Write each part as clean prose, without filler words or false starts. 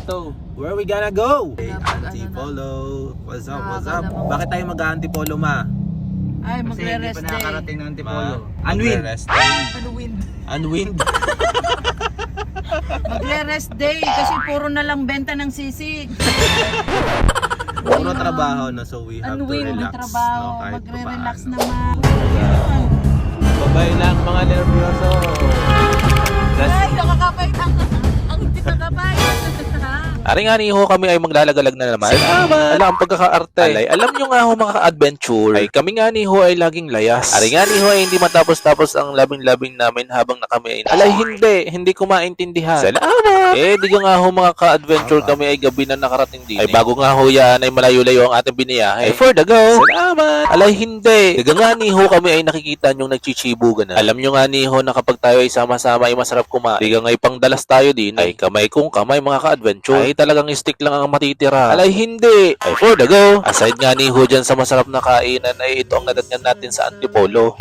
to? Where we gonna go? Hey, Antipolo. What's up, what's up? Bakit tayo mag-Antipolo, ma? Ay, Kasi hindi magre-rest pa day. nakakarating ng Antipolo. Ma? Magre-rest day. Unwind. Unwind. Magre-rest day kasi puro na lang benta ng sisig. Puro trabaho na, so we have to Unwind relax. na trabaho. No, kahit Magre-relax papaano. naman. Babay lang mga nervyoso. Ay, nakakapay ang hindi nakapay. Ari nga niho kami ay maglalagalag na naman. Salamat! Alam ang pagkakaarte. Alay, alam nyo nga ho mga ka-adventure, ay kami nga niho ay laging layas. Ari nga niho ay hindi matapos-tapos ang labing-labing namin habang na kami ay alay, hindi ko maintindihan. Salamat! Di nga ho mga ka-adventure kami ay gabi na nakarating din. Ay bago nga ho yan ay malayo-layo ang ating biniyahe. Ay for the go! Salamat! Alay, hindi. Diga nga niho kami ay nakikita nyong nagchichibugan na. Alam nyo nga niho na kapag tayo ay sama-sama ay masarap kumain. Diga nga pangdalas tayo din ay kamay kung kamay mga ka-adventure. Ay talagang stick lang ang matitira. Alay, hindi. Ay for the go. Aside nga ni ho dyan sa masarap na kainan ay ito ang nadatnan natin sa Antipolo.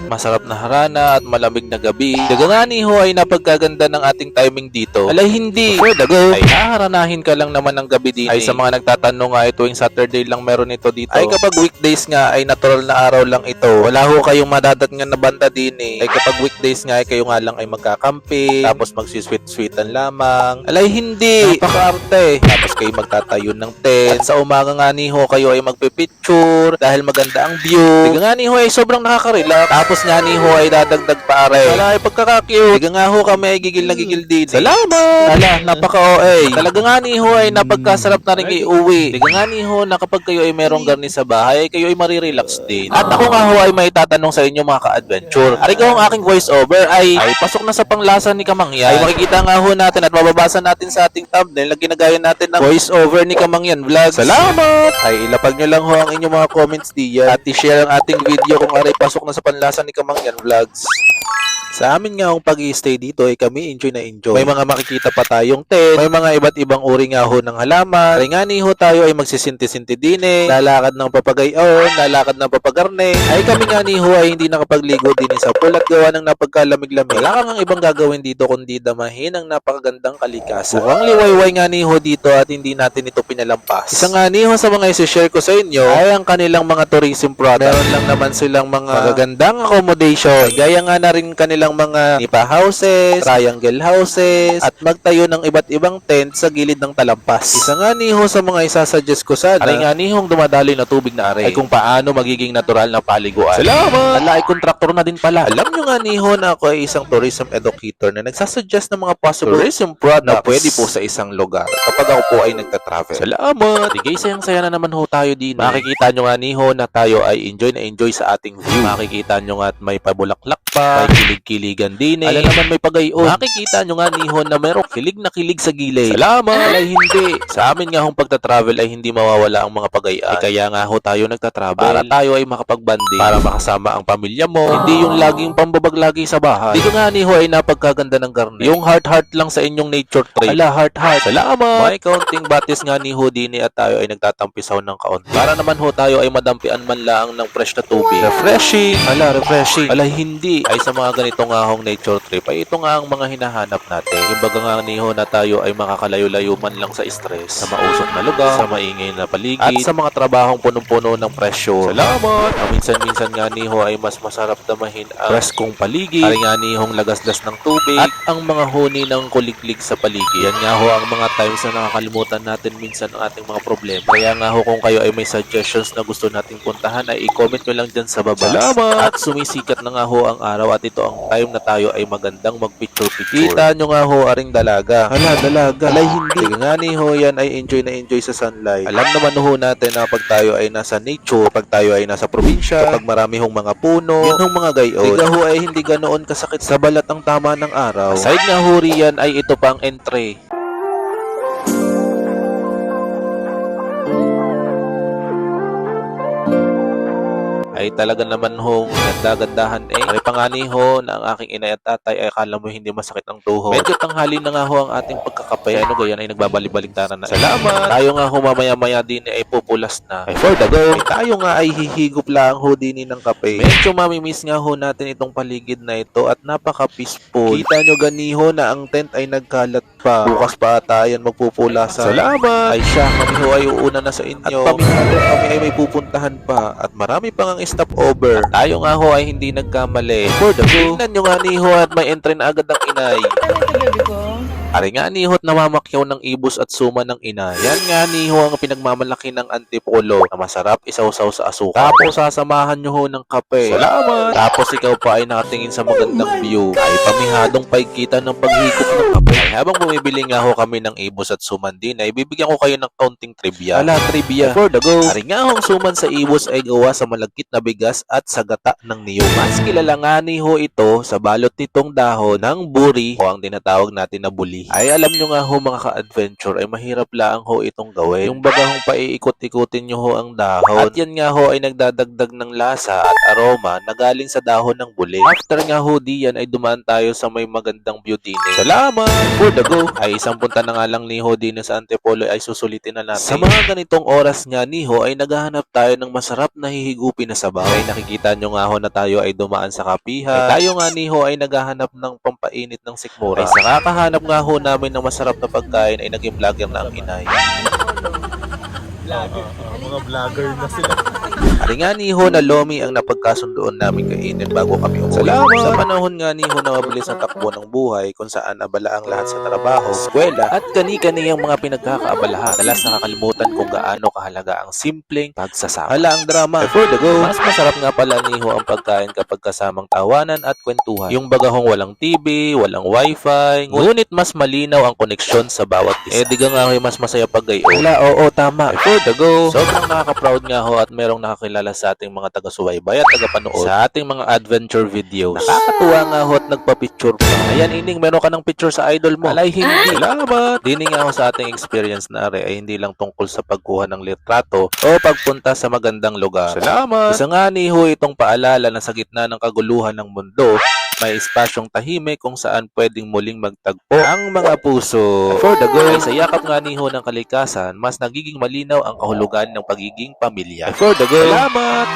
Masarap na harana at malamig na gabi. Daga nga ni ho ay napagkaganda ng ating timing dito. Alay, hindi. For the go. Ay haharanahin ka lang naman ng gabi din. Ay sa mga nagtatanong nga ay tuwing Saturday lang meron ito dito. Ay kapag weekdays nga ay natural na araw lang ito. Wala ho kayong madadatngan na banda din eh. Ay kapag weekdays nga ay kayo nga lang ay magkakampi. Tapos magsisweet-sweetan lamang. Alay, hindi. Napakaarte. Tapos kayo magtatayo ng tent. At sa umaga nga ni ho kayo ay magpipicture dahil maganda ang view. Daga nga ni ho ay sobrang nakaka-relax. Tapos nga ni ho ay dadagdag pa are. Wala ay pagkaka-cute. Diga nga ho kami ay gigil na gigil din. Salamat! Ala, napaka-OA. Talaga nga ni ho ay napagkasarap na rin iuwi. Diga nga ni ho na kapag kayo ay merong garni sa bahay, kayo ay marirelax din. At ako nga ho ay may tatanong sa inyo mga ka-adventure. Ari ko ang aking voice over ay pasok na sa panglasa ni Kamangyan. Ay makikita nga ho natin at mababasa natin sa ating thumbnail na ginagaya natin ng voice over ni Kamangyan Vlogs. Salamat! Ay ilapag nyo lang ho ang inyong mga comments diyan at i-share ang ating video kung aray pasok na sa panlasa ni Kamangyan Vlogs. Sa amin nga ang pag-i-stay dito ay kami enjoy na enjoy. May mga makikita pa tayong tent, may mga iba't ibang uri nga ho ng halaman. Ay nga ni ho tayo ay magsisinti-sinti din eh. Lalakad ng papagayon, lalakad ng papagarne. Ay kami nga ni ho ay hindi nakapagligo din sa pool at gawa ng napagkalamig-lamig. Wala kang ang ibang gagawin dito kundi damahin ang napakagandang kalikasan. Mukhang liwayway nga ni ho dito at hindi natin ito pinalampas. Isa nga ni ho sa mga isi-share ko sa inyo ay ang kanilang mga tourism product. Meron lang naman silang mga magagandang accommodation. Ay, gaya nga na rin kanilang mga nipa houses, triangle houses, at magtayo ng iba't ibang tent sa gilid ng talampas. Isa nga niho sa mga isasuggest ko sana, ay nga nihong dumadaloy na tubig na are, ay kung paano magiging natural na paliguan. Salamat! Ala, ay kontraktor na din pala. Alam nyo nga niho na ako ay isang tourism educator na nagsasuggest ng mga possible tourism products na pwede po sa isang lugar kapag ako po ay nagtatravel. Salamat! Digay, sayang-saya na naman ho tayo din. Makikita nyo nga niho na tayo ay enjoy na enjoy sa ating view. Makikita nyo nga at may pabulaklak pa, may kilig-kiligan din eh. Alam naman may pagayon. Makikita nyo nga niho na merong kilig na kilig sa gilid. Salamat! Ay hindi. Sa amin nga hong pagtatravel ay hindi mawawala ang mga pagayaan. Kaya nga ho tayo nagtatravel para tayo ay makapagbanding, para makasama ang pamilya mo. Hindi yung laging pambabag lagi sa bahay. Dito nga niho ay napagkaganda ng garne. Yung heart-heart lang sa inyong nature trail. Ala, heart-heart. Salamat! May kaunting batis nga niho din at tayo ay nagtatampisaw ng kaunti. Para naman ho tayo ay madampian man lang ng fresh na tubig. Refreshing! Ala, refreshing. Ala, hindi. Ay sa mga ganito nga hong nature trip ay ito nga ang mga hinahanap natin. Yung baga nga niho na tayo ay makakalayo-layo man lang sa stress, sa mausok na lugar, sa maingay na paligid, at sa mga trabahong punong-puno ng presyo. Salamat! Ang minsan-minsan nga niho ay mas masarap damahin ang preskong paligid, ay nga nihong lagasdas ng tubig, at ang mga huni ng kuliglig sa paligid. Yan nga ho ang mga times na nakakalimutan natin minsan ang ating mga problema. Kaya nga ho kung kayo ay may suggestions na gusto nating puntahan ay i-comment nyo lang dyan sa baba. Salamat! At sumisikat na nga ho ang araw at ito ang time na tayo ay magandang magpicture-picture. Kita nyo nga ho aring dalaga. Hala, dalaga. Alay, hindi. Kaya nga ni ho yan ay enjoy na enjoy sa sunlight. Alam naman ho natin na pag tayo ay nasa nature, pag tayo ay nasa probinsya, kapag marami hong mga puno, yun hong mga gayon. Diga ho ay hindi ganoon kasakit sa balat ang tama ng araw. Aside nga ho riyan ay ito pang entry. ay talaga naman hong ganda-gandahan May panganiho na ang aking inay at tatay ay akala mo hindi masakit ang tuhod. Medyo tanghali na nga ho ang ating pagkakape. Ano gayan ay nagbabalik-baliktaran na. Salamat! Tayo nga ho mamaya-maya din ay pupulas na. Ay for the go! Tayo nga ay hihigop lang ho din ng kape. Medyo mamimiss nga ho natin itong paligid na ito at napaka-peaceful. Kita nyo ganiho na ang tent ay nagkalat pa. Bukas pa tayo magpupulasan. Salamat! Ay siya, kami ho ay uuna na sa inyo. At paminado kami ay may pupuntahan pa. At marami pang ang stopover. At tayo nga ho ay hindi nagkamali. For the go! Tingnan nyo nga niho at may entry na agad ang inay. Ano ito, baby ko? Ari nga nihot namamakyaw ng ibos at suma ng ina. Yan nga niho ang pinagmamalaki ng antipolo na masarap isawsaw sa asukal. Tapos sasamahan nyo ho ng kape. Salamat! Tapos ikaw pa ay nakatingin sa magandang view. Ay pamihadong paikita ng paghigop ng kape. Ay habang bumibili nga ho kami ng ibos at suman din ay bibigyan ko kayo ng kaunting trivia. Ala, trivia. For the go! Ari nga hong suman sa ibos ay gawa sa malagkit na bigas at sa gata ng niyog. Mas kilala nga niho ito sa balot nitong dahon ng buri o ang tinatawag natin na buli. Ay alam nyo nga ho mga ka-adventure ay mahirap lang ho itong gawin. Yung bagahong paiikot-ikutin nyo ho ang dahon. At yan nga ho ay nagdadagdag ng lasa at aroma na galing sa dahon ng buli. After nga ho diyan ay dumaan tayo sa may magandang view din. Salamat! For the go! Ay isang punta na nga lang ni ho din sa Antipolo ay susulitin na natin. Sa mga ganitong oras nga ni ho ay naghahanap tayo ng masarap na hihigupin na sabaw. Ay nakikita nyo nga ho na tayo ay dumaan sa kapihan. Ay tayo nga ni ho ay naghahanap ng pampainit ng sikmura. Ay sa kakahanap nga ho namin ng masarap na pagkain ay naging vlogger na ang inay. Mga vlogger na sila. Ari nga ni ho na lomi ang napagkasundoon namin kainin bago kami umuwi. Salamat! Sa panahon nga ni ho na mabilis ang takbo ng buhay kung saan abala ang lahat sa trabaho, eskwela at kani-kaniyang mga pinagkakaabalahan. Dalas nakakalimutan kung gaano kahalaga ang simpleng pagsasama. Hala ang drama. For the go! Mas masarap nga pala ni ho ang pagkain kapag kasamang tawanan at kwentuhan. Yung bagahong walang TV, walang wifi, ngunit mas malinaw ang koneksyon sa bawat isa. Di nga ho mas masaya pag gayon. Hala, oo, tama. For the go! Sobrang nakaka-proud nga ho at merong nakakilala sa ating mga taga-subaybay at taga-panood sa ating mga adventure videos. Nakakatuwa nga ho at nagpa-picture pa. Ayan, Ining, meron ka ng picture sa idol mo. Alay, hindi. Salamat! Dini nga ho sa ating experience na ay hindi lang tungkol sa pagkuha ng litrato o pagpunta sa magandang lugar. Salamat! Isa nga ni ho itong paalala na sa gitna ng kaguluhan ng mundo, may espasyong tahimik kung saan pwedeng muling magtagpo ang mga puso. For the go! Ay sa yakap nga ni ho ng kalikasan, mas nagiging malinaw ang kahulugan ng pagiging pamilya. For the go! Salamat!